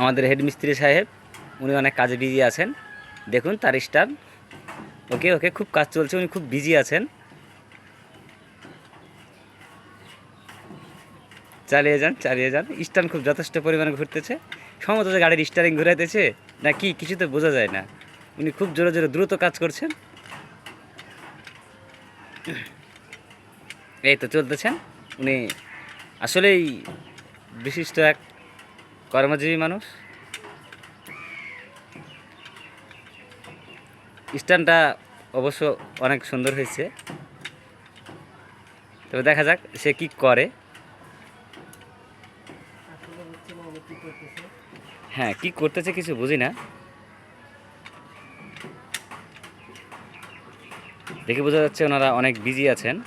আমাদের হেড মিস্ত্রি সাহেব, উনি অনেক কাজে বিজি আছেন। দেখুন তার স্টার। ওকে ওকে, খুব কাজ চলছে, উনি খুব বিজি আছেন। চালিয়ে যান চালিয়ে যান। স্টান খুব যথেষ্ট পরিমাণে ঘুরতেছে, সম্ভবত যে গাড়ির স্টারিং ঘুরাইতেছে না কি, কিছু তো বোঝা যায় না। উনি খুব জোরে জোরে দ্রুত কাজ করছেন। এই তো চলতেছেন। উনি আসলেই বিশিষ্ট এক কর্মজীবী মানুষ। স্টানটা অবশ্য অনেক সুন্দর হয়েছে, তবে দেখা যাক সে কি করে। হ্যাঁ, কি করতেছে কিছু বুঝি না, দেখে বোঝা যাচ্ছে ওনারা অনেক বিজি আছেন।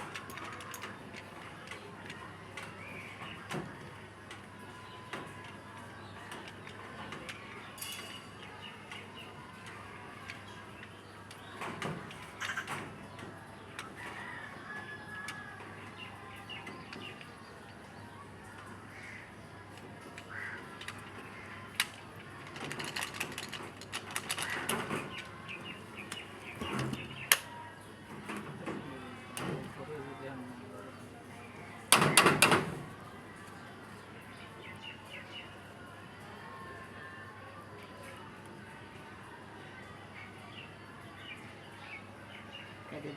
Cadê